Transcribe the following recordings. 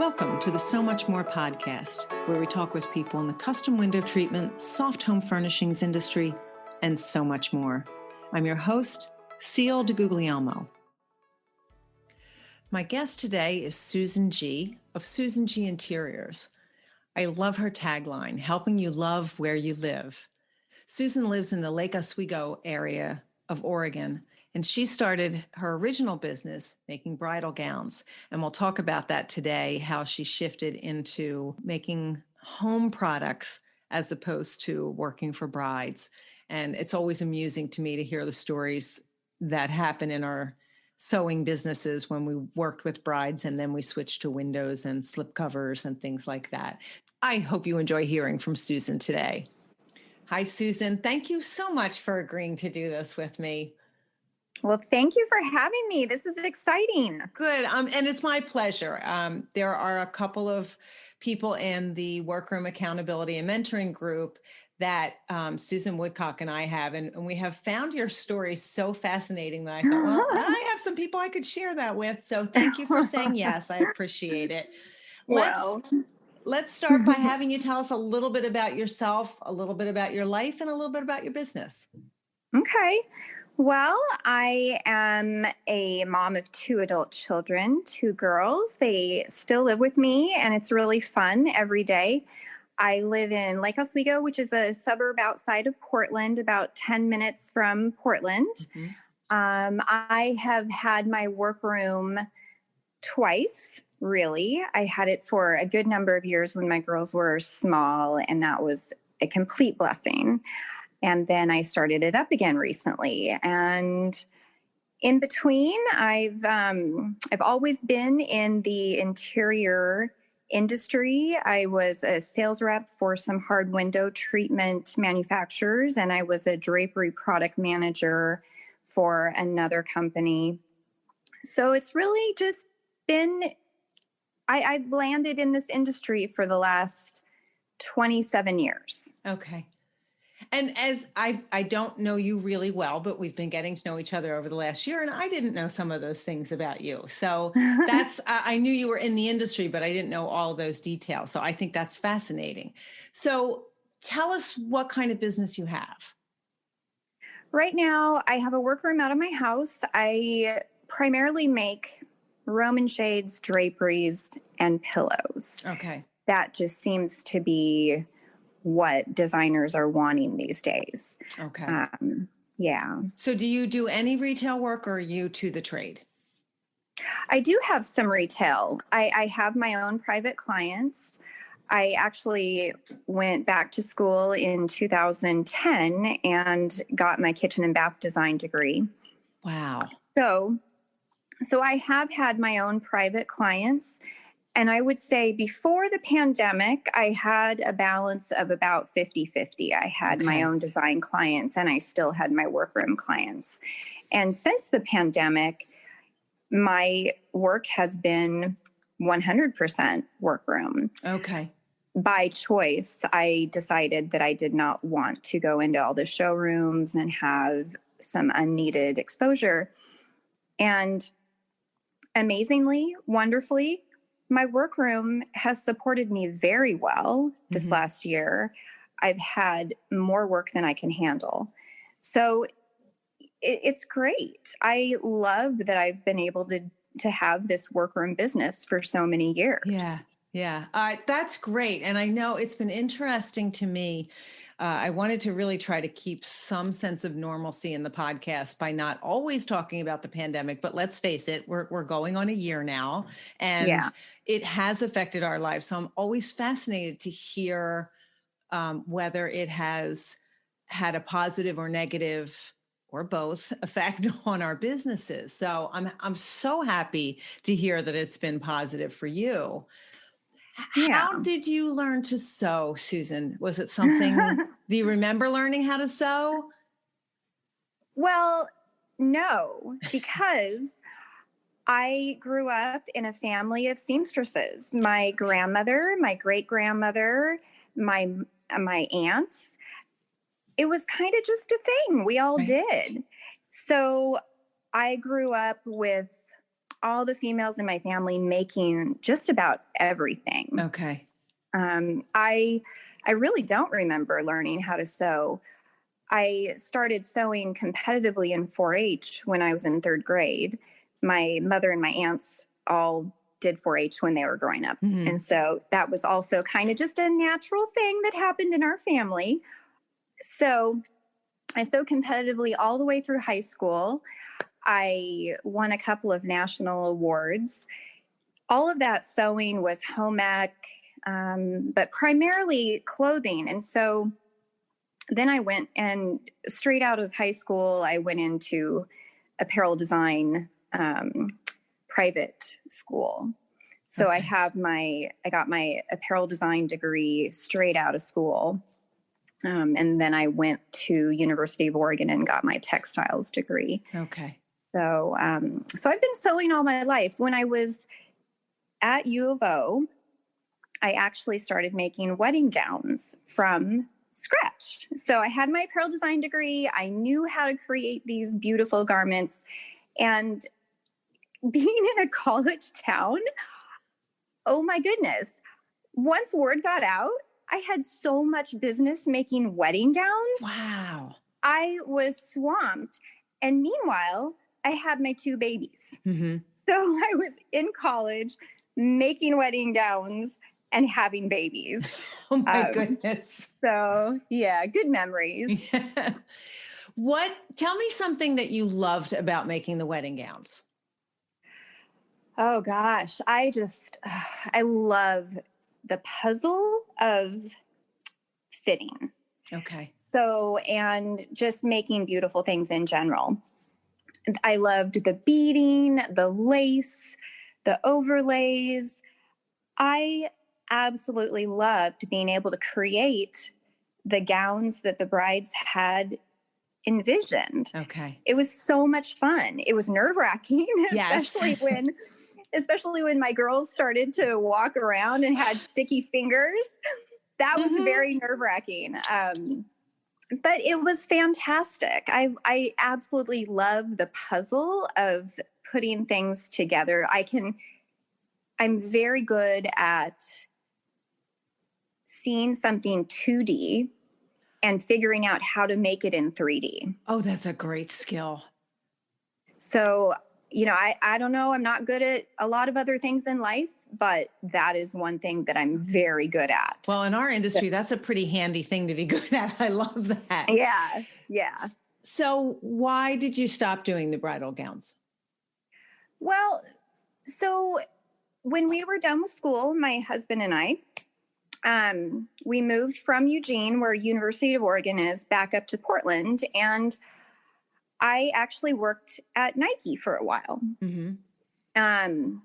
Welcome to the So Much More podcast, where we talk with people in the custom window treatment, soft home furnishings industry, and so much more. I'm your host, Ciel DeGuglielmo. My guest today is Susan G. of Susan G Interiors. I love her tagline, helping you love where you live. Susan lives in the Lake Oswego area of Oregon, and she started her original business making bridal gowns. And we'll talk about that today, how she shifted into making home products as opposed to working for brides. And it's always amusing to me to hear the stories that happen in our sewing businesses when we worked with brides and then we switched to windows and slip covers and things like that. I hope you enjoy hearing from Susan today. Hi, Susan. Thank you so much for agreeing to do this with me. Well, thank you for having me. This is exciting. Good. And it's my pleasure. There are a couple of people in the Workroom Accountability and Mentoring group that Susan Woodcock and I have, and we have found your story so fascinating that I thought, well, I have some people I could share that with. So thank you for saying yes. I appreciate it. Let's start by having you tell us a little bit about yourself, a little bit about your life, and a little bit about your business. Okay. Well, I am a mom of 2 adult children, 2 girls. They still live with me, and it's really fun every day. I live in Lake Oswego, which is a suburb outside of Portland, about 10 minutes from Portland. Mm-hmm. I have had my workroom twice, really. I had it for a good number of years when my girls were small, and that was a complete blessing. And then I started it up again recently. And in between, I've always been in the interior industry. I was a sales rep for some hard window treatment manufacturers, and I was a drapery product manager for another company. So it's really just been, I've landed in this industry for the last 27 years. Okay. And as I don't know you really well, but we've been getting to know each other over the last year, and I didn't know some of those things about you. So I knew you were in the industry, but I didn't know all those details. So I think that's fascinating. So tell us what kind of business you have. Right now, I have a workroom out of my house. I primarily make Roman shades, draperies, and pillows. Okay. That just seems to be what designers are wanting these days. Okay. Yeah. So do you do any retail work, or are you to the trade? I do have some retail. I have my own private clients. I actually went back to school in 2010 and got my kitchen and bath design degree. Wow. So I have had my own private clients. And I would say before the pandemic, I had a balance of about 50-50. I had my own design clients, and I still had my workroom clients. And since the pandemic, my work has been 100% workroom. Okay. By choice, I decided that I did not want to go into all the showrooms and have some unneeded exposure. And amazingly, wonderfully, my workroom has supported me very well this last year. I've had more work than I can handle. So it's great. I love that I've been able to have this workroom business for so many years. Yeah. That's great. And I know it's been interesting to me. I wanted to really try to keep some sense of normalcy in the podcast by not always talking about the pandemic, but let's face it, we're going on a year now, and it has affected our lives. So I'm always fascinated to hear whether it has had a positive or negative or both effect on our businesses. So I'm so happy to hear that it's been positive for you. How did you learn to sew, Susan? Was it something, do you remember learning how to sew? Well, no, because I grew up in a family of seamstresses. My grandmother, my great-grandmother, my aunts. It was kind of just a thing. We all did. So I grew up with all the females in my family making just about everything. Okay. I really don't remember learning how to sew. I started sewing competitively in 4-H when I was in third grade. My mother and my aunts all did 4-H when they were growing up. Mhm. And so that was also kind of just a natural thing that happened in our family. So I sewed competitively all the way through high school. I won a couple of national awards. All of that sewing was home ec, but primarily clothing. And so then I went and straight out of high school, I went into apparel design private school. So Okay. I got my apparel design degree straight out of school. And then I went to University of Oregon and got my textiles degree. Okay. So I've been sewing all my life. When I was at U of O, I actually started making wedding gowns from scratch. So I had my apparel design degree. I knew how to create these beautiful garments. And being in a college town, oh my goodness. Once word got out, I had so much business making wedding gowns. Wow. I was swamped. And meanwhile, I had my 2 babies. Mm-hmm. So I was in college making wedding gowns and having babies. Oh my goodness. So yeah, good memories. Tell me something that you loved about making the wedding gowns. Oh gosh, I love the puzzle of fitting. Okay. So, and just making beautiful things in general. I loved the beading, the lace, the overlays. I absolutely loved being able to create the gowns that the brides had envisioned. Okay. It was so much fun. It was nerve-wracking, Yes. especially when my girls started to walk around and had sticky fingers. That was very nerve-wracking. But it was fantastic. I absolutely love the puzzle of putting things together. I'm very good at seeing something 2D and figuring out how to make it in 3D. Oh, that's a great skill. So, I don't know. I'm not good at a lot of other things in life, but that is one thing that I'm very good at. Well, in our industry, that's a pretty handy thing to be good at. I love that. Yeah. Yeah. So why did you stop doing the bridal gowns? Well, so when we were done with school, my husband and I, we moved from Eugene, where University of Oregon is, back up to Portland. And I actually worked at Nike for a while. Mm-hmm. And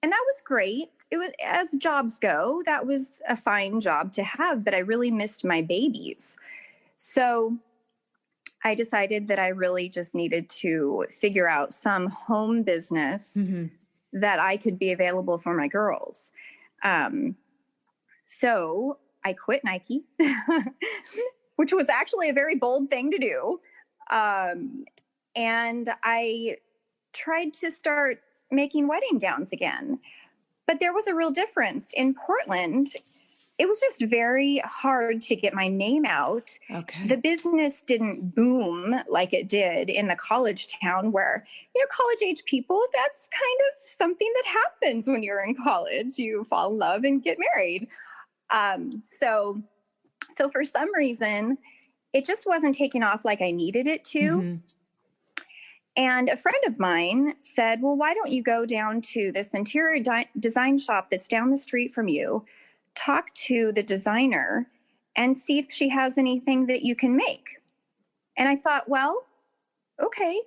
that was great. It was, as jobs go, that was a fine job to have, but I really missed my babies. So I decided that I really just needed to figure out some home business that I could be available for my girls. So I quit Nike, which was actually a very bold thing to do. And I tried to start making wedding gowns again. But there was a real difference. In Portland, it was just very hard to get my name out. Okay. The business didn't boom like it did in the college town where, college age people, that's kind of something that happens when you're in college. You fall in love and get married. So for some reason, it just wasn't taking off like I needed it to. Mm-hmm. And a friend of mine said, well, why don't you go down to this interior design shop that's down the street from you, talk to the designer, and see if she has anything that you can make. And I thought, well, okay.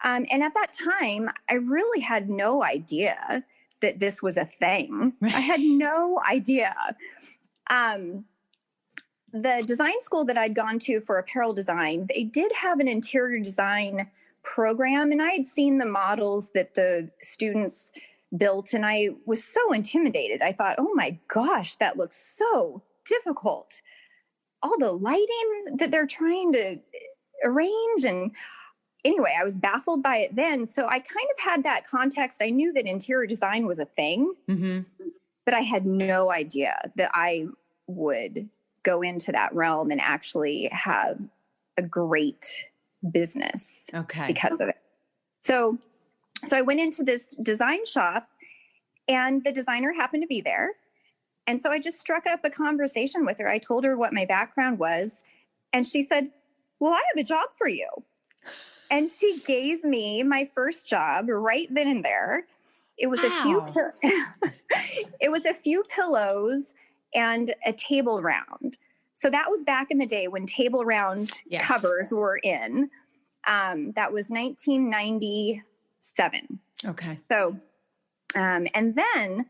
And at that time, I really had no idea that this was a thing. I had no idea. The design school that I'd gone to for apparel design, they did have an interior design program, and I had seen the models that the students built, and I was so intimidated. I thought, oh my gosh, that looks so difficult. All the lighting that they're trying to arrange, and anyway, I was baffled by it then. So I kind of had that context. I knew that interior design was a thing, Mm-hmm. but I had no idea that I would go into that realm and actually have a great business Okay. because of it. So I went into this design shop and the designer happened to be there. And so I just struck up a conversation with her. I told her what my background was. And she said, well, I have a job for you. And she gave me my first job right then and there. It was Wow. it was a few pillows and a table round. So that was back in the day when table round Yes. covers were in. That was 1997. Okay. So, and then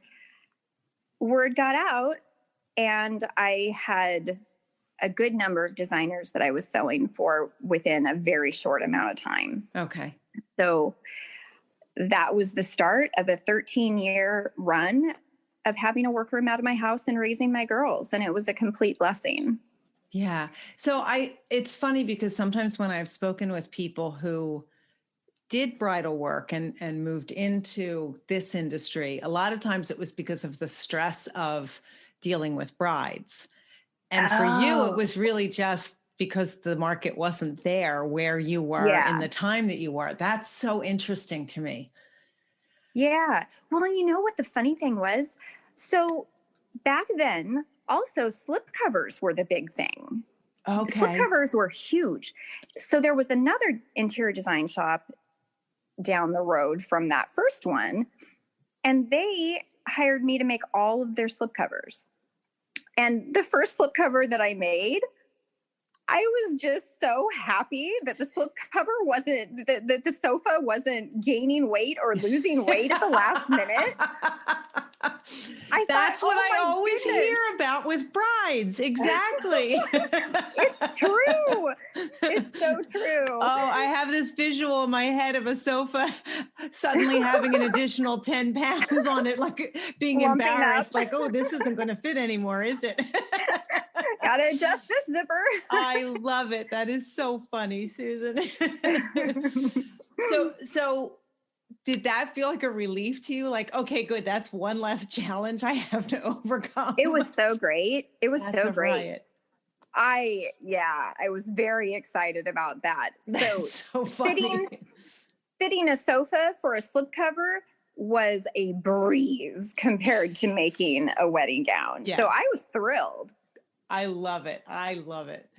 word got out, and I had a good number of designers that I was sewing for within a very short amount of time. Okay. So that was the start of a 13-year run of having a workroom out of my house and raising my girls. And it was a complete blessing. Yeah. So it's funny because sometimes when I've spoken with people who did bridal work and moved into this industry, a lot of times it was because of the stress of dealing with brides. And for you, it was really just because the market wasn't there where you were in the time that you were. That's so interesting to me. Yeah. Well, and you know what the funny thing was? So back then, also slip covers were the big thing. Okay. Slip covers were huge. So there was another interior design shop down the road from that first one, and they hired me to make all of their slip covers. And the first slip cover that I made, I was just so happy that the slip cover wasn't, that the sofa wasn't gaining weight or losing weight at the last minute. That's what I always hear about with brides. Exactly. It's true. It's so true. Oh, I have this visual in my head of a sofa suddenly having an additional 10 pounds on it, like being Lumping embarrassed, up. like, oh, this isn't going to fit anymore, is it? Gotta adjust this zipper. I love it. That is so funny, Susan. So did that feel like a relief to you? Like, okay, good. That's one less challenge I have to overcome. It was so great. It was That's so a great. riot. I was very excited about that. That's so funny. Fitting a sofa for a slipcover was a breeze compared to making a wedding gown. Yeah. So I was thrilled. I love it. I love it.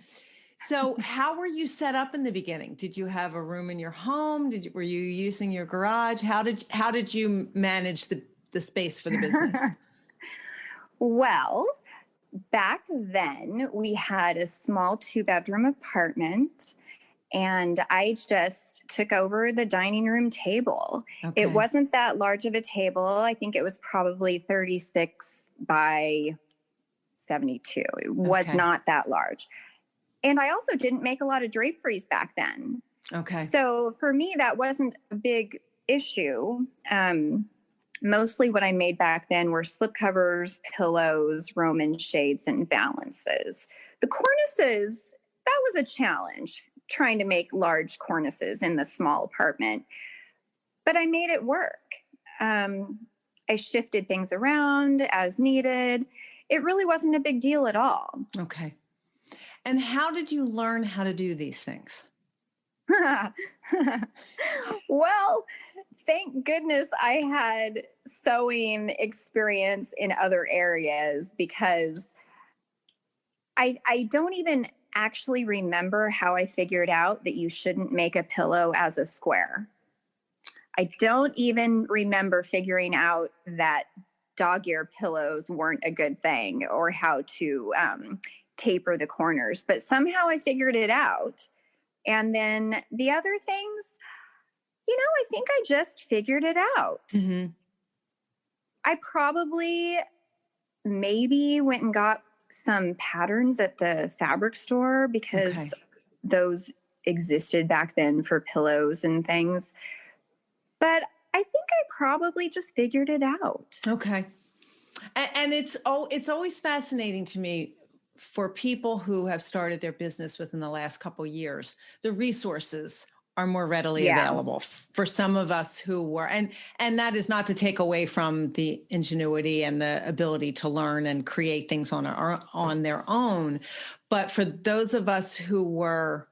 So how were you set up in the beginning? Did you have a room in your home? Were you using your garage? How did you manage the space for the business? Well, back then we had a small 2-bedroom apartment, and I just took over the dining room table. Okay. It wasn't that large of a table. I think it was probably 36 by 72. It was not that large. And I also didn't make a lot of draperies back then. Okay. So for me, that wasn't a big issue. Mostly what I made back then were slipcovers, pillows, Roman shades, and valances. The cornices, that was a challenge, trying to make large cornices in the small apartment. But I made it work. I shifted things around as needed. It really wasn't a big deal at all. Okay. And how did you learn how to do these things? Well, thank goodness I had sewing experience in other areas, because I don't even actually remember how I figured out that you shouldn't make a pillow as a square. I don't even remember figuring out that dog ear pillows weren't a good thing, or how to taper the corners, but somehow I figured it out. And then the other things, I think I just figured it out. Mm-hmm. I probably maybe went and got some patterns at the fabric store, because those existed back then for pillows and things. But I think I probably just figured it out. Okay. And it's always fascinating to me for people who have started their business within the last couple of years. The resources are more readily Yeah. available for some of us who were, and that is not to take away from the ingenuity and the ability to learn and create things on their own. But for those of us who were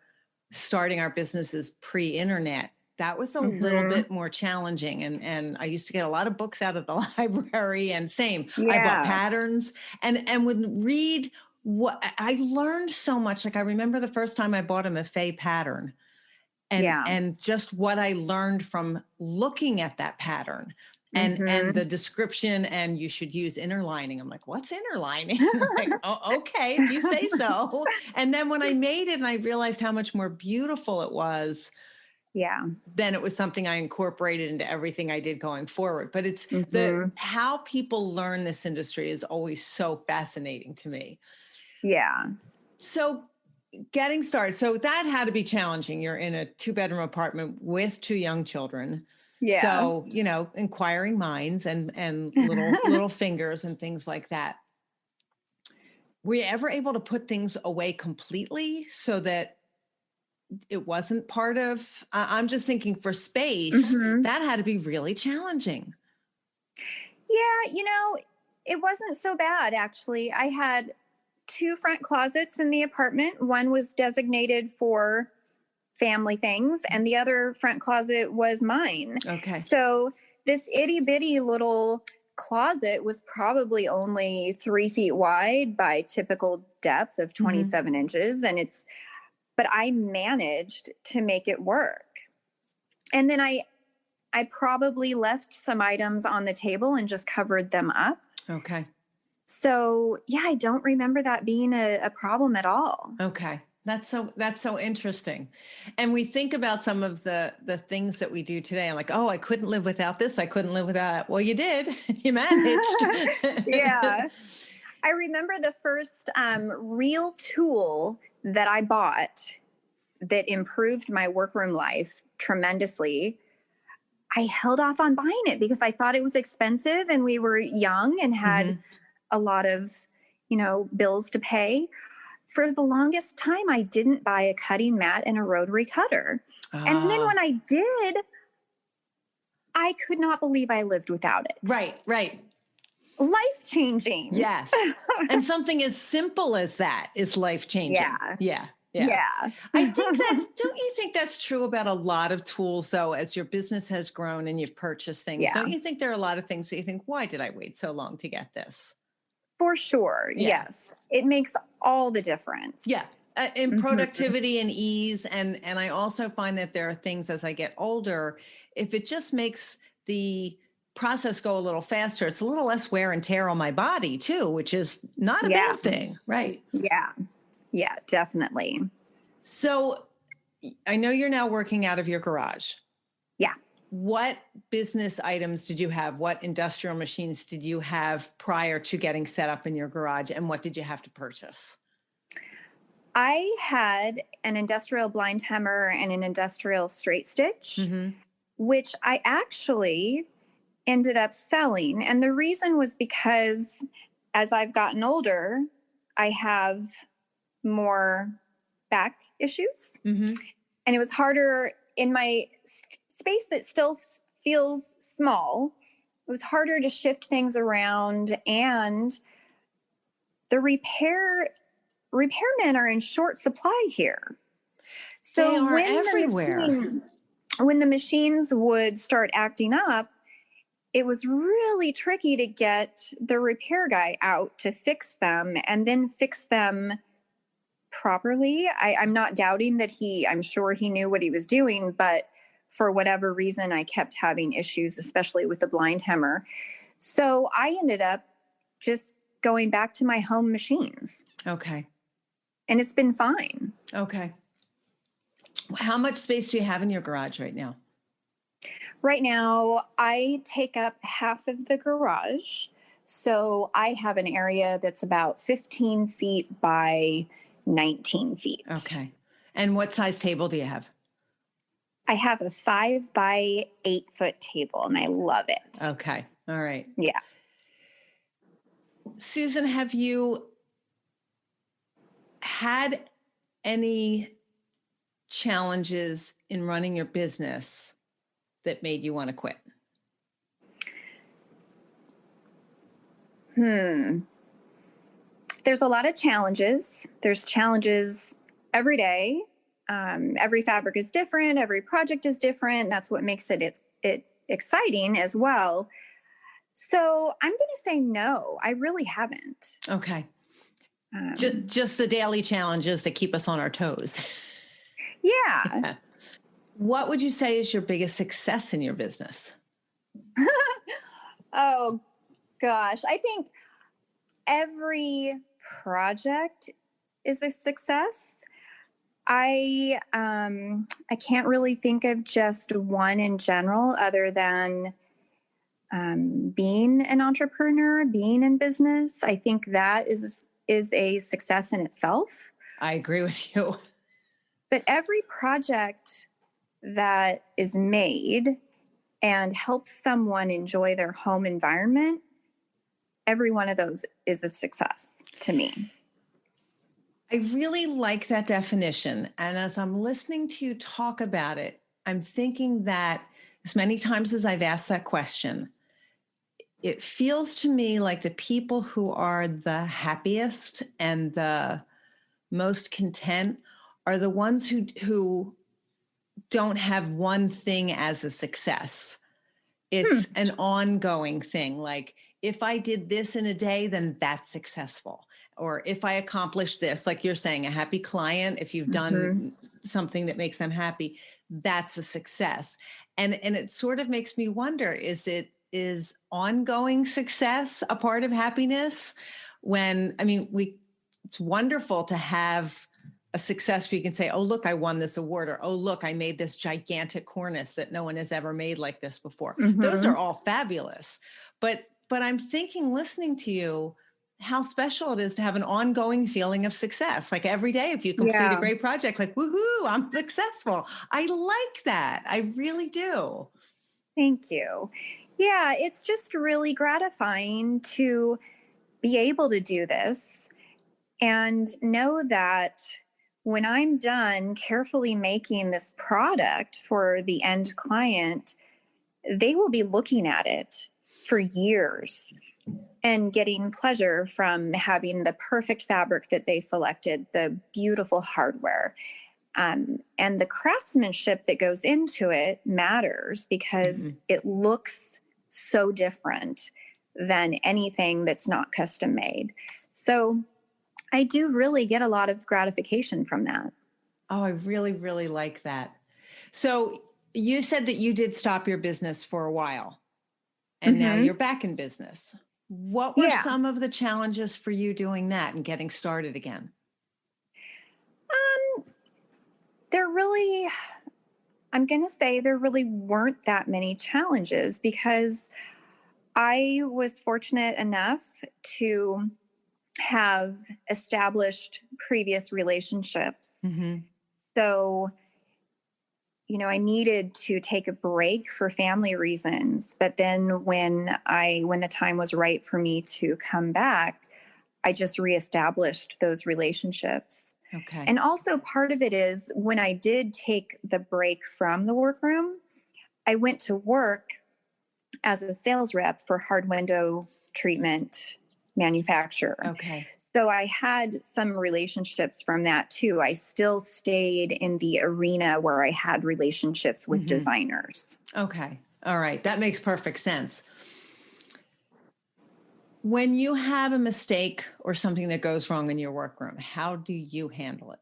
starting our businesses pre-internet, that was a little bit more challenging. And I used to get a lot of books out of the library, and same, I bought Yeah. patterns and would read what I learned so much. Like I remember the first time I bought a Maffei pattern, and just what I learned from looking at that pattern and the description, and you should use inner lining. I'm like, what's inner lining? I'm like, oh, okay, if you say so. And then when I made it and I realized how much more beautiful it was, then it was something I incorporated into everything I did going forward. But it's how people learn this industry is always so fascinating to me. Yeah. So getting started. So that had to be challenging. You're in a 2-bedroom apartment with 2 young children. Yeah. So, inquiring minds and little fingers and things like that. Were you ever able to put things away completely so that it wasn't part of, I'm just thinking for space, that had to be really challenging. Yeah. It wasn't so bad, actually. I had 2 front closets in the apartment. One was designated for family things, and the other front closet was mine. Okay. So this itty bitty little closet was probably only 3 feet wide by typical depth of 27 inches. But I managed to make it work. And then I probably left some items on the table and just covered them up. Okay. So yeah, I don't remember that being a problem at all. Okay. That's so interesting. And we think about some of the things that we do today. I'm like, oh, I couldn't live without this. I couldn't live without that. Well, you did. You managed. Yeah. I remember the first real tool that I bought that improved my workroom life tremendously. I held off on buying it because I thought it was expensive and we were young and had a lot of, bills to pay. For the longest time, I didn't buy a cutting mat and a rotary cutter. And then when I did, I could not believe I lived without it. Right. Life-changing. Yes. And something as simple as that is life-changing. Yeah. I think don't you think that's true about a lot of tools, though, as your business has grown and you've purchased things? Yeah. Don't you think there are a lot of things that you think, why did I wait so long to get this? For sure. Yeah. Yes. It makes all the difference. Yeah. In productivity and ease. And I also find that there are things as I get older, if it just makes the process go a little faster, it's a little less wear and tear on my body too, which is not a bad thing. Right. Yeah, definitely. So I know you're now working out of your garage. Yeah. What business items did you have? What industrial machines did you have prior to getting set up in your garage? And what did you have to purchase? I had an industrial blind hammer and an industrial straight stitch, which I actually ended up selling. And the reason was because as I've gotten older, I have more back issues. And it was harder in my space that still feels small. It was harder to shift things around, and the repairmen are in short supply here. So they are everywhere. When the machines would start acting up, it was really tricky to get the repair guy out to fix them and then fix them properly. I'm not doubting that I'm sure he knew what he was doing, but for whatever reason, I kept having issues, especially with the blind hammer. So I ended up just going back to my home machines. Okay. And it's been fine. Okay. How much space do you have in your garage right now? Right now, I take up half of the garage. So I have an area that's about 15 feet by 19 feet. Okay. And what size table do you have? I have a 5 by 8 foot table, and I love it. Okay. All right. Yeah. Susan, have you had any challenges in running your business that made you want to quit? There's a lot of challenges. There's challenges every day. Every fabric is different. Every project is different. That's what makes it exciting as well. So I'm going to say no. I really haven't. Okay. Just the daily challenges that keep us on our toes. Yeah. What would you say is your biggest success in your business? Oh, gosh. I think every project is a success. I can't really think of just one in general other than being an entrepreneur, being in business. I think that is a success in itself. I agree with you. But every project that is made and helps someone enjoy their home environment, every one of those is a success to me. I really like that definition. And as I'm listening to you talk about it, I'm thinking that as many times as I've asked that question, it feels to me like the people who are the happiest and the most content are the ones who don't have one thing as a success. It's an ongoing thing. Like, if I did this in a day, then that's successful. Or if I accomplished this, like you're saying, a happy client, if you've done something that makes them happy, that's a success. And it sort of makes me wonder, is ongoing success a part of happiness? It's wonderful to have a success where you can say, oh, look, I won this award, or, oh, look, I made this gigantic cornice that no one has ever made like this before. Those are all fabulous. But I'm thinking, listening to you, how special it is to have an ongoing feeling of success. Like every day, if you complete a great project, like, woohoo, I'm successful. I like that. I really do. Thank you. Yeah, it's just really gratifying to be able to do this and know that when I'm done carefully making this product for the end client, they will be looking at it for years and getting pleasure from having the perfect fabric that they selected, the beautiful hardware. And the craftsmanship that goes into it matters because it looks so different than anything that's not custom made. So I do really get a lot of gratification from that. Oh, I really, really like that. So you said that you did stop your business for a while and now you're back in business. What were some of the challenges for you doing that and getting started again? I'm going to say there really weren't that many challenges because I was fortunate enough to have established previous relationships. So, I needed to take a break for family reasons. But then when the time was right for me to come back, I just reestablished those relationships. Okay. And also part of it is when I did take the break from the workroom, I went to work as a sales rep for hard window treatment manufacturer. Okay. So I had some relationships from that too. I still stayed in the arena where I had relationships with designers. Okay. All right. That makes perfect sense. When you have a mistake or something that goes wrong in your workroom, how do you handle it?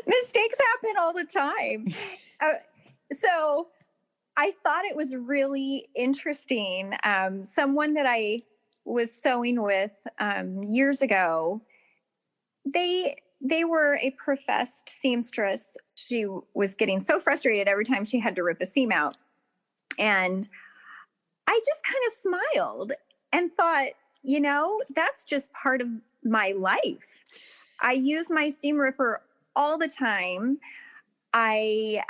Mistakes happen all the time. So I thought it was really interesting. Someone that I was sewing with years ago, they were a professed seamstress. She was getting so frustrated every time she had to rip a seam out. And I just kind of smiled and thought, that's just part of my life. I use my seam ripper all the time. I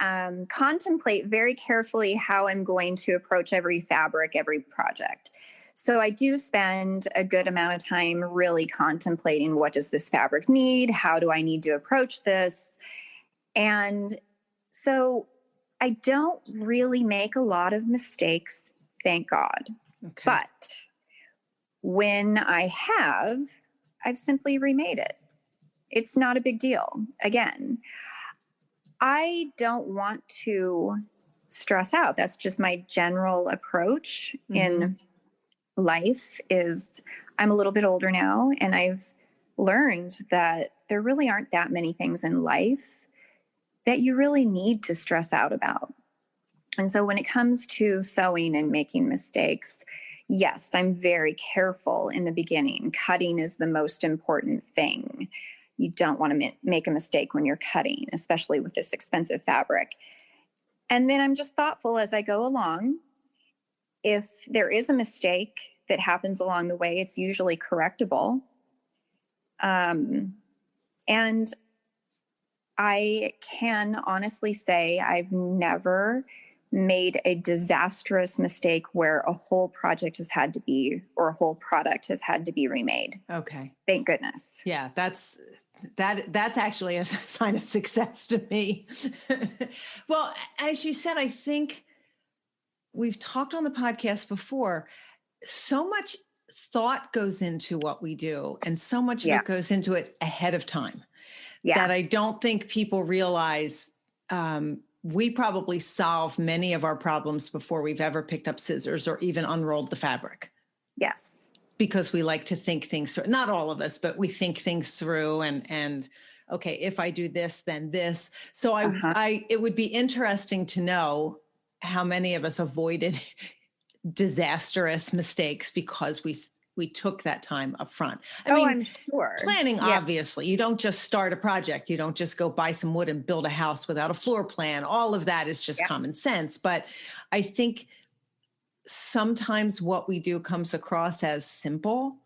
contemplate very carefully how I'm going to approach every fabric, every project. So I do spend a good amount of time really contemplating, what does this fabric need? How do I need to approach this? And so I don't really make a lot of mistakes, thank God. Okay. But when I have, I've simply remade it. It's not a big deal. Again, I don't want to stress out. That's just my general approach in life. Is I'm a little bit older now, and I've learned that there really aren't that many things in life that you really need to stress out about. And so when it comes to sewing and making mistakes, yes, I'm very careful in the beginning. Cutting is the most important thing. You don't want to make a mistake when you're cutting, especially with this expensive fabric. And then I'm just thoughtful as I go along. If there is a mistake that happens along the way, it's usually correctable. And I can honestly say I've never made a disastrous mistake where a whole project has had to be, or a whole product has had to be remade. Okay. Thank goodness. Yeah, that's actually a sign of success to me. Well, as you said, I think we've talked on the podcast before. So much thought goes into what we do, and so much of it goes into it ahead of time that I don't think people realize. We probably solve many of our problems before we've ever picked up scissors or even unrolled the fabric. Yes. Because we like to think things through. Not all of us, but we think things through and okay, if I do this, then this. So it would be interesting to know how many of us avoided disastrous mistakes because we took that time up front. I mean, I'm sure. Planning, obviously. You don't just start a project. You don't just go buy some wood and build a house without a floor plan. All of that is just common sense. But I think sometimes what we do comes across as simple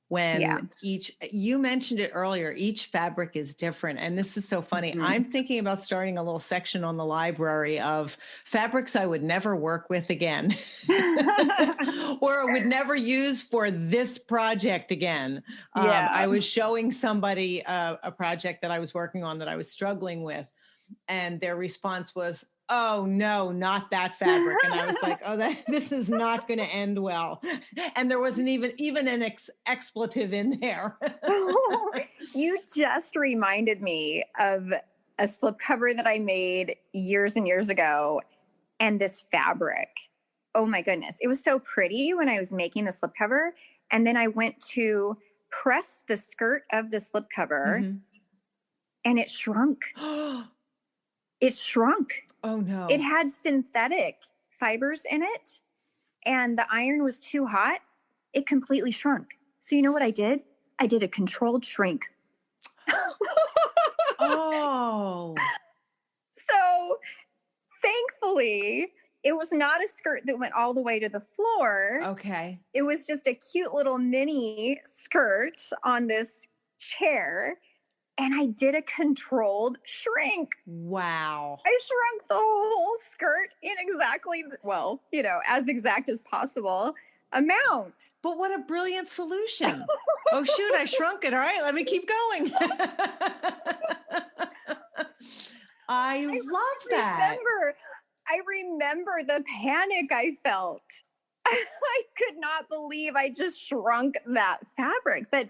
when you mentioned it earlier, each fabric is different. And this is so funny. I'm thinking about starting a little section on the library of fabrics I would never work with again or I would never use for this project again. I was showing somebody a project that I was working on that I was struggling with, and their response was, "Oh no, not that fabric." And I was like, "Oh, this is not going to end well." And there wasn't even an expletive in there. You just reminded me of a slipcover that I made years and years ago, and this fabric. Oh my goodness. It was so pretty when I was making the slipcover. And then I went to press the skirt of the slipcover and it shrunk. It shrunk. Oh no. It had synthetic fibers in it, and the iron was too hot. It completely shrunk. So you know what I did? I did a controlled shrink. Oh. So thankfully, it was not a skirt that went all the way to the floor. Okay. It was just a cute little mini skirt on this chair. And I did a controlled shrink. Wow. I shrunk the whole skirt in exactly, as exact as possible amount. But what a brilliant solution. Oh, shoot, I shrunk it. All right, let me keep going. I love that. I remember the panic I felt. I could not believe I just shrunk that fabric. But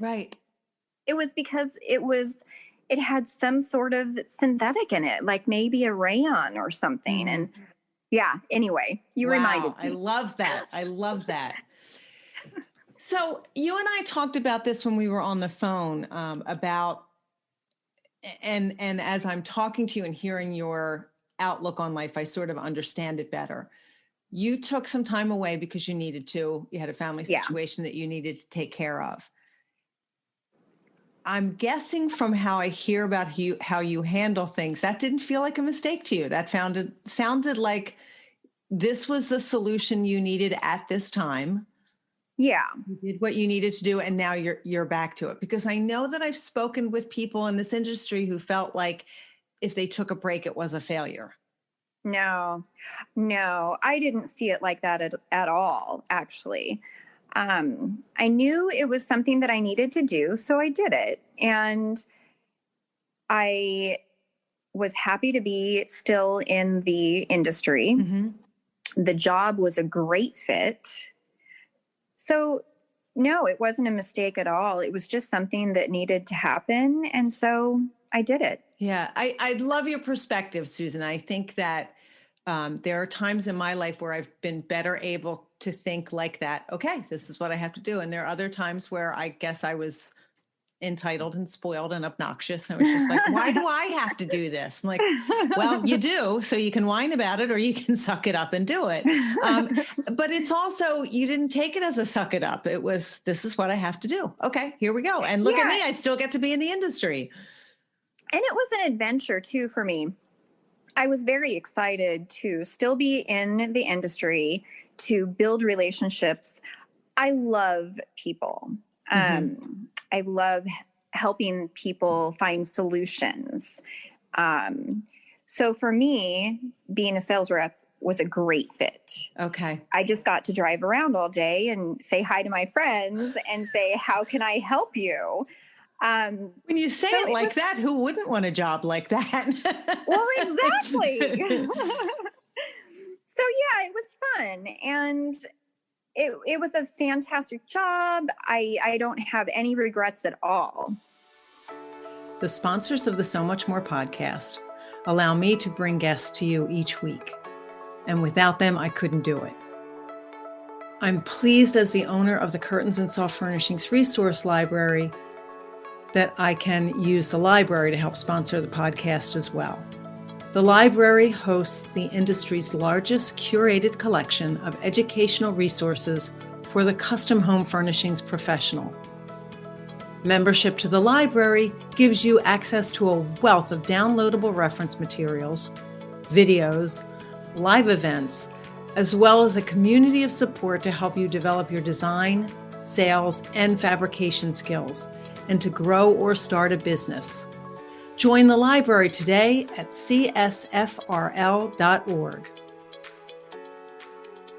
it was because it had some sort of synthetic in it, like maybe a rayon or something. And anyway, you reminded me. I love that. I love that. So you and I talked about this when we were on the phone about, and as I'm talking to you and hearing your outlook on life, I sort of understand it better. You took some time away because you needed to. You had a family situation that you needed to take care of. I'm guessing from how I hear about how you handle things, that didn't feel like a mistake to you. That sounded like this was the solution you needed at this time. Yeah. You did what you needed to do, and now you're back to it. Because I know that I've spoken with people in this industry who felt like if they took a break, it was a failure. No, I didn't see it like that at all, actually. I knew it was something that I needed to do, so I did it. And I was happy to be still in the industry. Mm-hmm. The job was a great fit. So, no, it wasn't a mistake at all. It was just something that needed to happen. And so I did it. Yeah, I love your perspective, Susan. I think that there are times in my life where I've been better able to think like that. Okay, this is what I have to do. And there are other times where I guess I was entitled and spoiled and obnoxious. I was just like, why do I have to do this? I'm like, well, you do, so you can whine about it or you can suck it up and do it. But it's also, you didn't take it as a suck it up. It was, this is what I have to do. Okay, here we go. And look at me, I still get to be in the industry. And it was an adventure too for me. I was very excited to still be in the industry, to build relationships. I love people. I love helping people find solutions. So for me, being a sales rep was a great fit. Okay. I just got to drive around all day and say hi to my friends and say, how can I help you? When you say it like that, who wouldn't want a job like that? Well, exactly. So yeah, it was fun. And it was a fantastic job. I don't have any regrets at all. The sponsors of the So Much More podcast allow me to bring guests to you each week. And without them, I couldn't do it. I'm pleased as the owner of the Curtains and Soft Furnishings Resource Library that I can use the library to help sponsor the podcast as well. The library hosts the industry's largest curated collection of educational resources for the custom home furnishings professional. Membership to the library gives you access to a wealth of downloadable reference materials, videos, live events, as well as a community of support to help you develop your design, sales, and fabrication skills, and to grow or start a business. Join the library today at csfrl.org.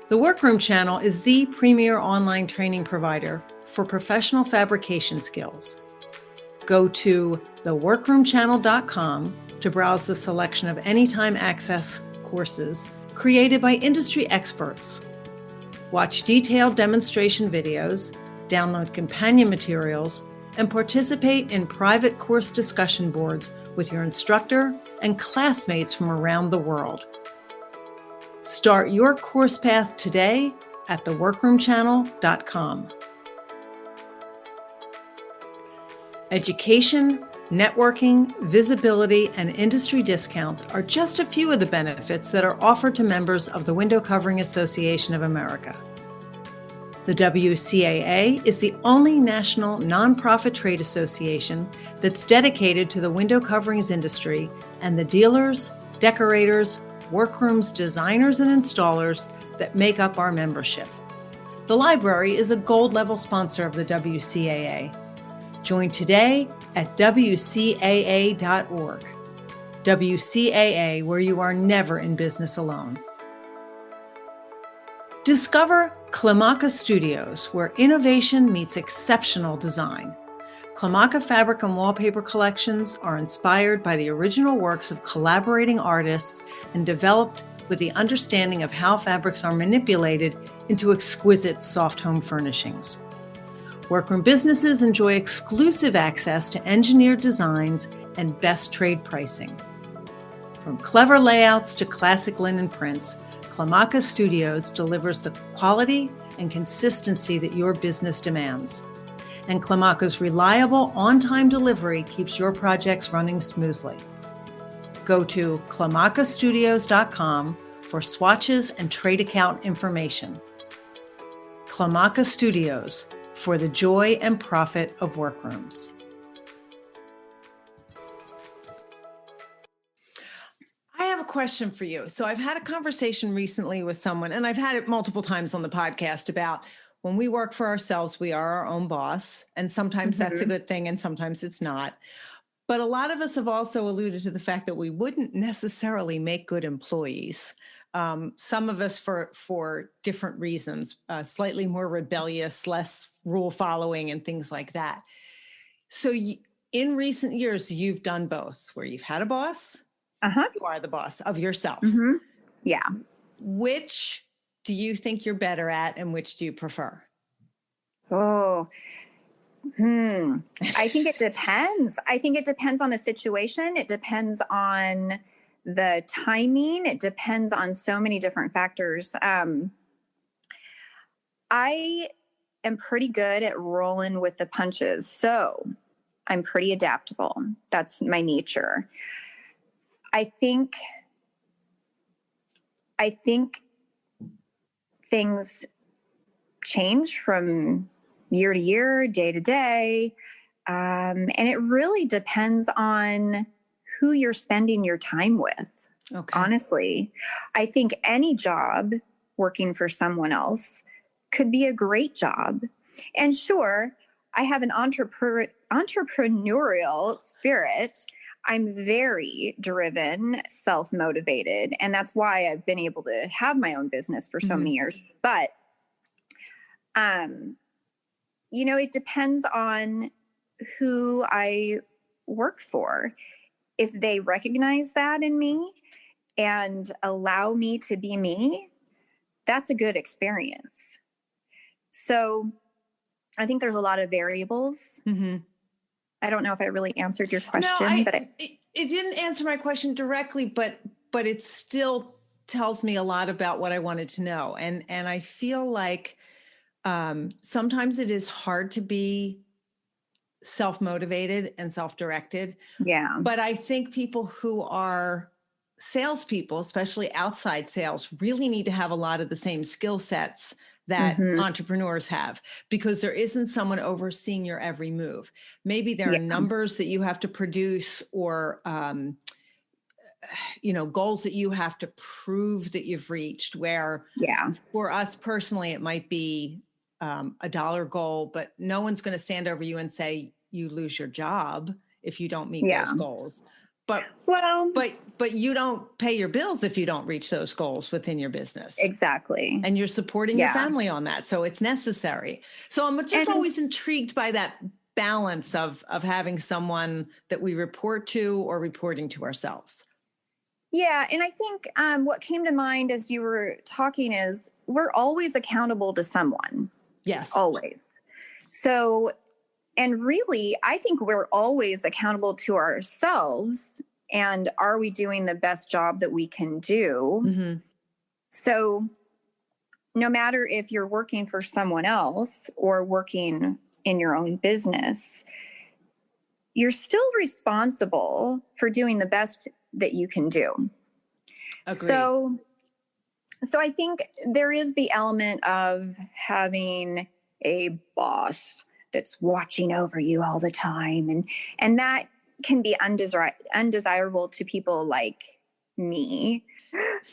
The Workroom Channel is the premier online training provider for professional fabrication skills. Go to theworkroomchannel.com to browse the selection of anytime access courses created by industry experts. Watch detailed demonstration videos, download companion materials, and participate in private course discussion boards with your instructor and classmates from around the world. Start your course path today at theworkroomchannel.com. Education, networking, visibility, and industry discounts are just a few of the benefits that are offered to members of the Window Covering Association of America. The WCAA is the only national nonprofit trade association that's dedicated to the window coverings industry and the dealers, decorators, workrooms, designers, and installers that make up our membership. The library is a gold level sponsor of the WCAA. Join today at WCAA.org. WCAA, where you are never in business alone. Discover Klimaka Studios, where innovation meets exceptional design. Klimaka fabric and wallpaper collections are inspired by the original works of collaborating artists and developed with the understanding of how fabrics are manipulated into exquisite soft home furnishings. Workroom businesses enjoy exclusive access to engineered designs and best trade pricing. From clever layouts to classic linen prints, Klimaka Studios delivers the quality and consistency that your business demands. And Klimaka's reliable, on-time delivery keeps your projects running smoothly. Go to KlimakaStudios.com for swatches and trade account information. Klimaka Studios, for the joy and profit of workrooms. I have a question for you. So I've had a conversation recently with someone, and I've had it multiple times on the podcast, about when we work for ourselves, we are our own boss. And sometimes that's a good thing and sometimes it's not. But a lot of us have also alluded to the fact that we wouldn't necessarily make good employees. some of us for different reasons, slightly more rebellious, less rule following and things like that. So in recent years, you've done both, where you've had a boss, you are the boss of yourself. Mm-hmm. Yeah. Which do you think you're better at and which do you prefer? Oh, I think it depends. I think it depends on the situation. It depends on the timing. It depends on so many different factors. I am pretty good at rolling with the punches. So I'm pretty adaptable. That's my nature. I think things change from year to year, day to day. And it really depends on who you're spending your time with. Okay. Honestly, I think any job working for someone else could be a great job. And sure, I have an entrepreneurial spirit. I'm very driven, self-motivated, and that's why I've been able to have my own business for so many years. But it depends on who I work for. If they recognize that in me and allow me to be me, that's a good experience. So I think there's a lot of variables. Mm-hmm. I don't know if I really answered your question, but it didn't answer my question directly, but it still tells me a lot about what I wanted to know. And I feel like sometimes it is hard to be self-motivated and self-directed. Yeah. But I think people who are salespeople, especially outside sales, really need to have a lot of the same skill sets that entrepreneurs have, because there isn't someone overseeing your every move. Maybe there are numbers that you have to produce, or goals that you have to prove that you've reached, where for us personally, it might be a dollar goal, but no one's going to stand over you and say you lose your job if you don't meet those goals. But you don't pay your bills if you don't reach those goals within your business. Exactly. And you're supporting your family on that. So it's necessary. So I'm just always intrigued by that balance of having someone that we report to or reporting to ourselves. Yeah. And I think what came to mind as you were talking is we're always accountable to someone. Yes. Always. So, and really, I think we're always accountable to ourselves. And are we doing the best job that we can do? Mm-hmm. So no matter if you're working for someone else or working in your own business, you're still responsible for doing the best that you can do. Agreed. So I think there is the element of having a boss that's watching over you all the time. And that can be undesirable to people like me.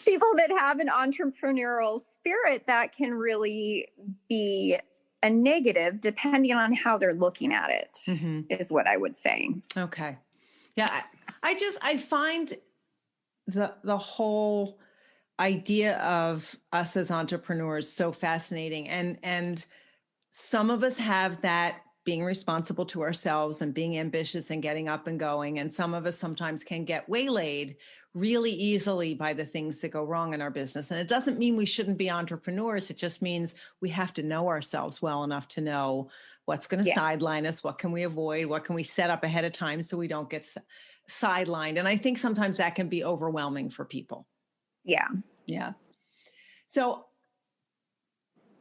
People that have an entrepreneurial spirit, that can really be a negative depending on how they're looking at it, is what I would say. Okay. Yeah. I find the whole idea of us as entrepreneurs so fascinating. And some of us have that being responsible to ourselves and being ambitious and getting up and going. And some of us sometimes can get waylaid really easily by the things that go wrong in our business. And it doesn't mean we shouldn't be entrepreneurs. It just means we have to know ourselves well enough to know what's going to sideline us, what can we avoid, what can we set up ahead of time so we don't get sidelined. And I think sometimes that can be overwhelming for people. Yeah. Yeah. So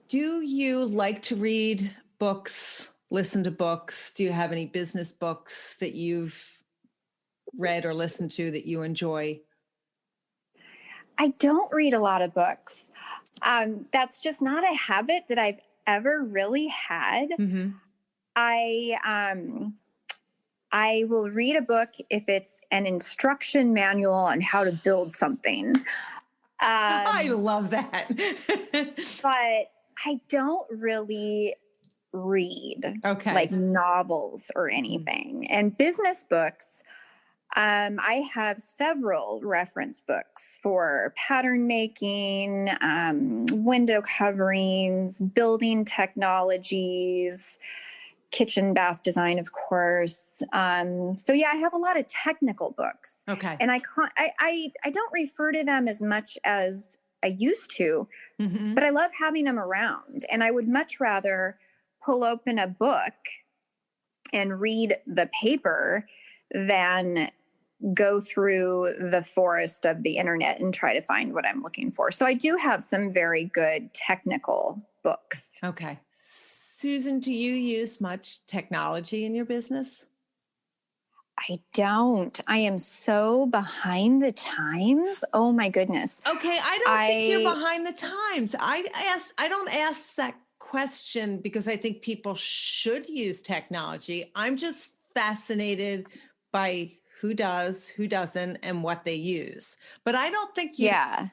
do you like to read books, listen to books? Do you have any business books that you've read or listened to that you enjoy? I don't read a lot of books. That's just not a habit that I've ever really had. Mm-hmm. I will read a book if it's an instruction manual on how to build something. I love that. But I don't really read like novels or anything. And business books, I have several reference books for pattern making, window coverings, building technologies, kitchen bath design, of course. So yeah, I have a lot of technical books, Okay. and I don't refer to them as much as I used to, Mm-hmm. but I love having them around. And I would much rather pull open a book and read the paper than go through the forest of the internet and try to find what I'm looking for. So I do have some very good technical books. Okay. Susan, do you use much technology in your business? I don't. I am so behind the times. Oh my goodness. Okay, I don't think you're behind the times. I don't ask that question because I think people should use technology. I'm just fascinated by who does, who doesn't, and what they use. But I don't think you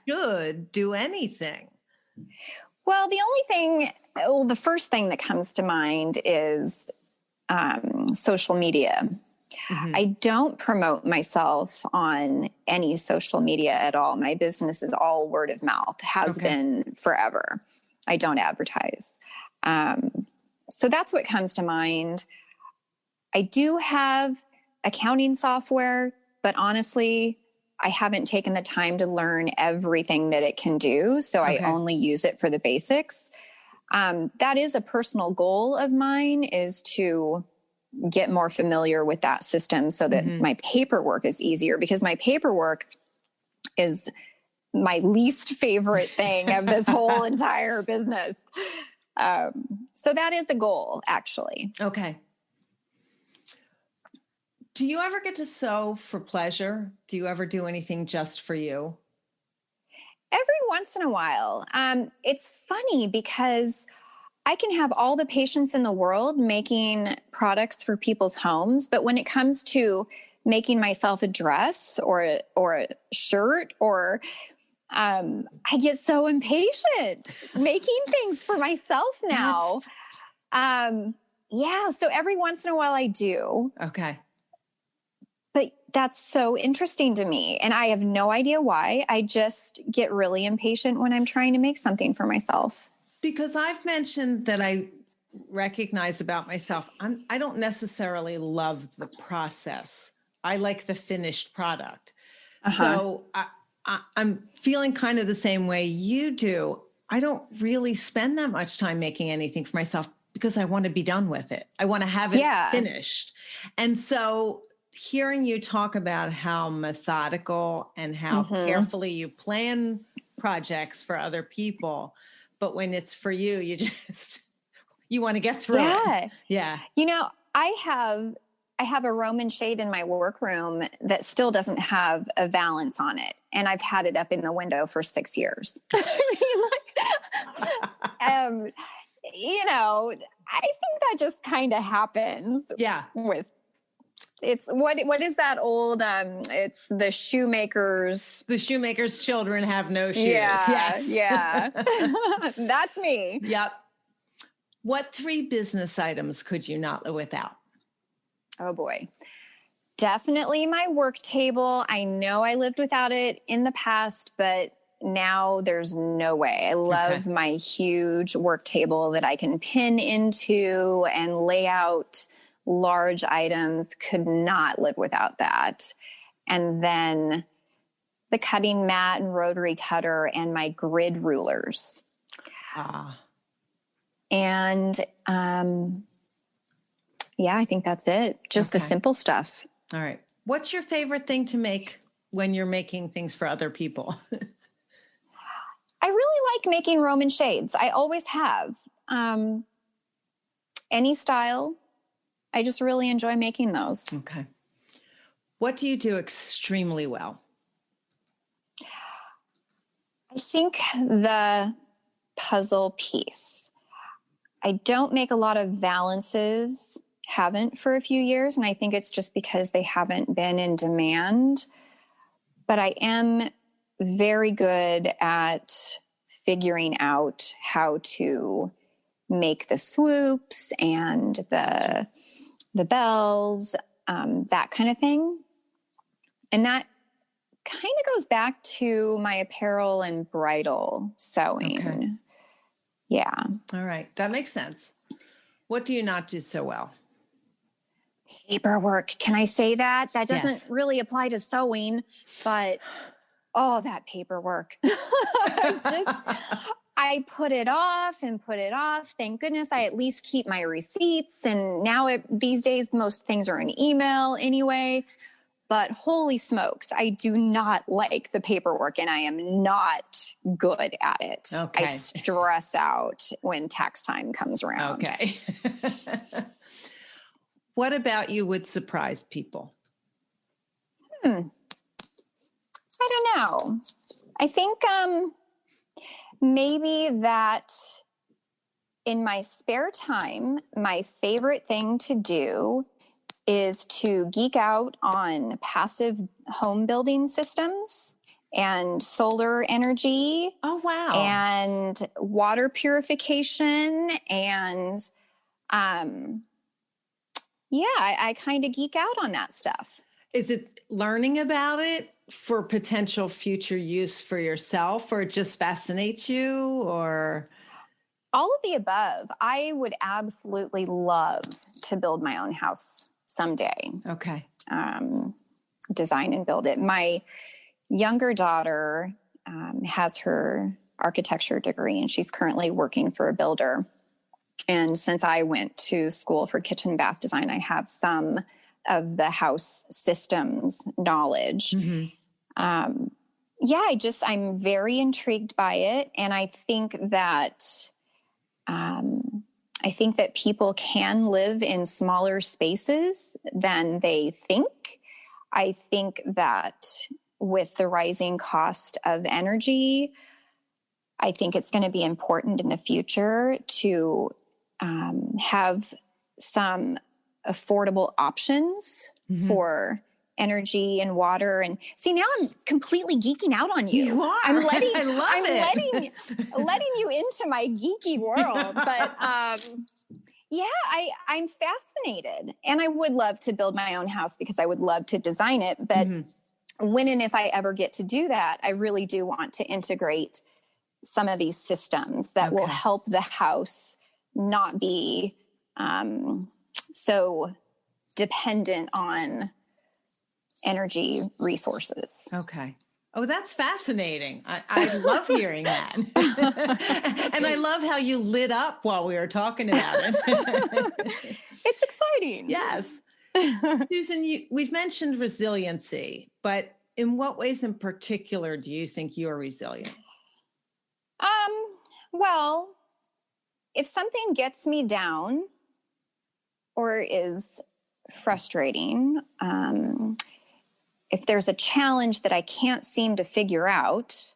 should do anything. Well, the first thing that comes to mind is social media. Mm-hmm. I don't promote myself on any social media at all. My business is all word of mouth, has been forever. I don't advertise. So that's what comes to mind. I do have accounting software, but honestly, I haven't taken the time to learn everything that it can do. So I only use it for the basics. That is a personal goal of mine, is to get more familiar with that system so that my paperwork is easier, because my paperwork is my least favorite thing of this whole entire business. So that is a goal, actually. Okay. Do you ever get to sew for pleasure? Do you ever do anything just for you? Every once in a while. It's funny because I can have all the patience in the world making products for people's homes, but when it comes to making myself a dress or a shirt, or I get so impatient making things for myself now. So every once in a while I do. Okay. But that's so interesting to me. And I have no idea why. I just get really impatient when I'm trying to make something for myself. Because I've mentioned that I recognize about myself, I don't necessarily love the process. I like the finished product. So I'm feeling kind of the same way you do. I don't really spend that much time making anything for myself because I want to be done with it. I want to have it finished. And so hearing you talk about how methodical and how carefully you plan projects for other people, but when it's for you, you want to get through it. Yeah. You know, I have a Roman shade in my workroom that still doesn't have a valance on it. And I've had it up in the window for 6 years. You know, I think that just kind of happens. Yeah. What is that old, it's the shoemaker's children have no shoes. Yeah. That's me. Yep. What 3 business items could you not live without? Oh boy. Definitely my work table. I know I lived without it in the past, but now there's no way. I love my huge work table that I can pin into and lay out large items. Could not live without that. And then the cutting mat and rotary cutter and my grid rulers. And I think that's it. Just the simple stuff. All right. What's your favorite thing to make when you're making things for other people? I really like making Roman shades. I always have. Any style. I just really enjoy making those. Okay. What do you do extremely well? I think the puzzle piece. I don't make a lot of valances, haven't for a few years, and I think it's just because they haven't been in demand. But I am very good at figuring out how to make the swoops and the bells, that kind of thing. And that kind of goes back to my apparel and bridal sewing. Okay. Yeah. All right. That makes sense. What do you not do so well? Paperwork. Can I say that? That doesn't Yes. really apply to sewing, but oh, that paperwork. I put it off and put it off. Thank goodness I at least keep my receipts. And now these days, most things are in email anyway. But holy smokes, I do not like the paperwork and I am not good at it. Okay. I stress out when tax time comes around. Okay. What about you would surprise people? I don't know. I think maybe that in my spare time, my favorite thing to do is to geek out on passive home building systems and solar energy. Oh, wow. And water purification. And I kind of geek out on that stuff. Is it learning about it for potential future use for yourself, or it just fascinates you, or? All of the above. I would absolutely love to build my own house someday. Okay. Design and build it. My younger daughter has her architecture degree and she's currently working for a builder. And since I went to school for kitchen and bath design, I have some of the house systems knowledge. I'm very intrigued by it. And I think that people can live in smaller spaces than they think. I think that with the rising cost of energy, I think it's going to be important in the future to have some affordable options for energy and water. And see, now I'm completely geeking out on you. You are. I'm letting you into my geeky world. But I'm fascinated. And I would love to build my own house because I would love to design it. But when and if I ever get to do that, I really do want to integrate some of these systems that will help the house not be so dependent on energy resources. Okay. Oh, that's fascinating. I love hearing that. And I love how you lit up while we were talking about it. It's exciting. Yes. Susan, we've mentioned resiliency, but in what ways in particular do you think you're resilient? Well, if something gets me down or is frustrating, if there's a challenge that I can't seem to figure out,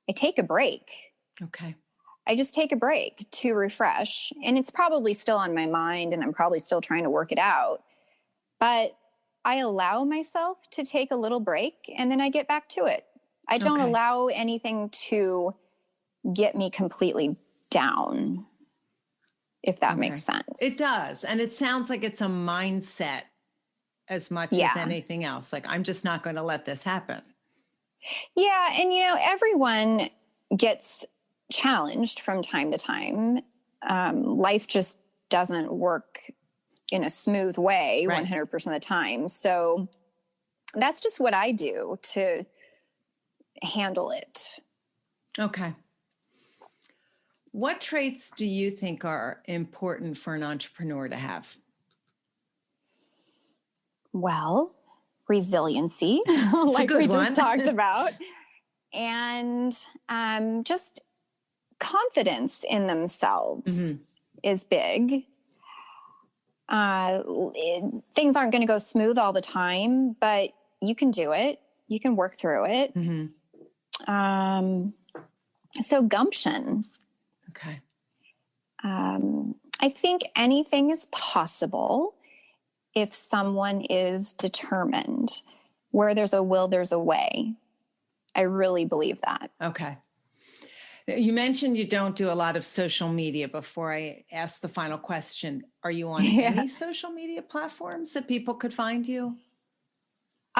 I take a break. Okay. I just take a break to refresh. And it's probably still on my mind and I'm probably still trying to work it out. But I allow myself to take a little break and then I get back to it. I don't allow anything to get me completely down, if that makes sense. It does. And it sounds like it's a mindset as much as anything else. Like, I'm just not going to let this happen. Yeah. And, everyone gets challenged from time to time. Life just doesn't work in a smooth way 100% of the time. So that's just what I do to handle it. Okay. What traits do you think are important for an entrepreneur to have? Well, resiliency, like we just talked about, and just confidence in themselves is big. Things aren't going to go smooth all the time, but you can do it. You can work through it. So gumption. Okay. I think anything is possible if someone is determined. Where there's a will, there's a way. I really believe that. Okay. You mentioned you don't do a lot of social media. Before I ask the final question, are you on any social media platforms that people could find you?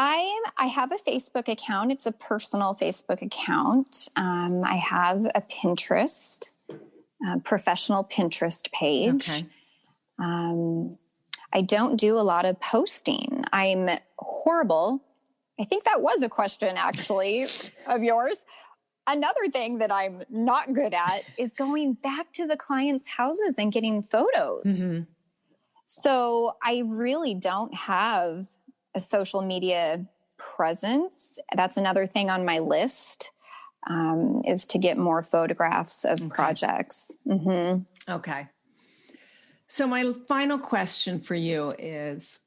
I have a Facebook account. It's a personal Facebook account. I have a Pinterest, professional Pinterest page. Okay. I don't do a lot of posting. I'm horrible. I think that was a question actually of yours. Another thing that I'm not good at is going back to the clients' houses and getting photos. Mm-hmm. So I really don't have a social media presence. That's another thing on my list, is to get more photographs of projects. Mm-hmm. Okay. So my final question for you is,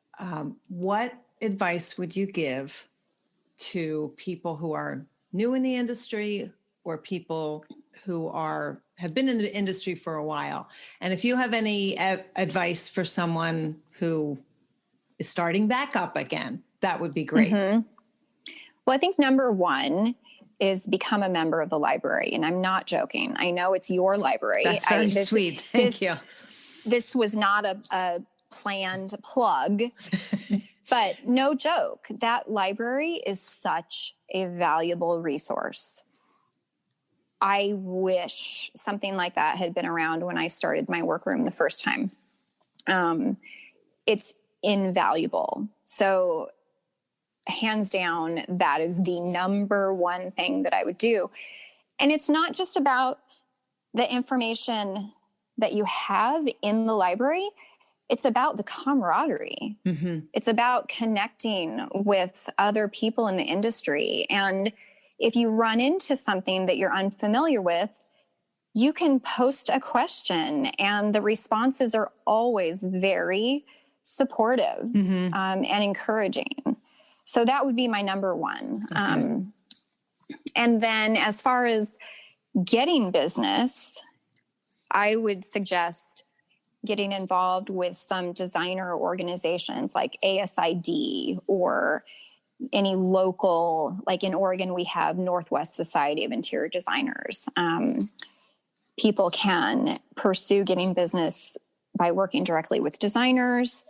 what advice would you give to people who are new in the industry or people who have been in the industry for a while? And if you have any advice for someone who is starting back up again, that would be great. Mm-hmm. Well, I think number one is become a member of the library. And I'm not joking. I know it's your library. That's very sweet. Thank you. This was not a planned plug, but no joke. That library is such a valuable resource. I wish something like that had been around when I started my workroom the first time. It's invaluable. So hands down, that is the number one thing that I would do. And it's not just about the information that you have in the library. It's about the camaraderie. Mm-hmm. It's about connecting with other people in the industry. And if you run into something that you're unfamiliar with, you can post a question and the responses are always very supportive, and encouraging. So that would be my number one. Okay. And then as far as getting business, I would suggest getting involved with some designer organizations like ASID or any local, like in Oregon, we have Northwest Society of Interior Designers. People can pursue getting business by working directly with designers,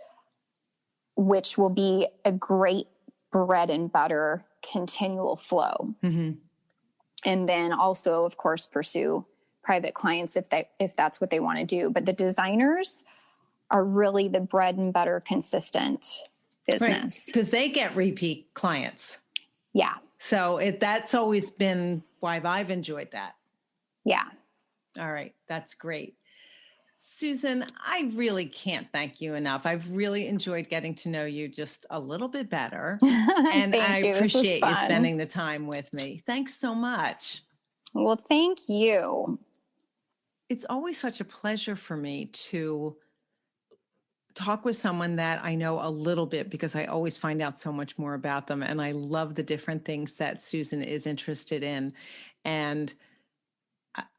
which will be a great bread and butter continual flow. Mm-hmm. And then also, of course, pursue private clients if that's what they want to do. But the designers are really the bread and butter consistent business. Because they get repeat clients. Yeah. So that's always been why I've enjoyed that. Yeah. All right. That's great. Susan, I really can't thank you enough. I've really enjoyed getting to know you just a little bit better. And I appreciate you spending the time with me. Thanks so much. Well, thank you. It's always such a pleasure for me to talk with someone that I know a little bit, because I always find out so much more about them. And I love the different things that Susan is interested in. And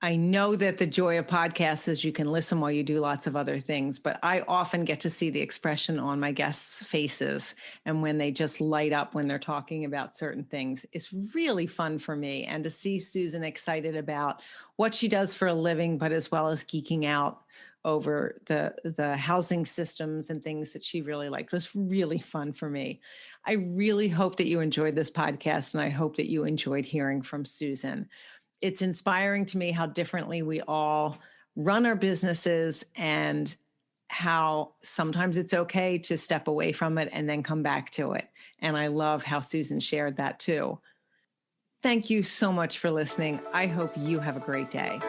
I know that the joy of podcasts is you can listen while you do lots of other things, but I often get to see the expression on my guests' faces and when they just light up when they're talking about certain things. It's really fun for me. And to see Susan excited about what she does for a living, but as well as geeking out over the housing systems and things that she really liked was really fun for me. I really hope that you enjoyed this podcast, and I hope that you enjoyed hearing from Susan. It's inspiring to me how differently we all run our businesses and how sometimes it's okay to step away from it and then come back to it. And I love how Susan shared that too. Thank you so much for listening. I hope you have a great day.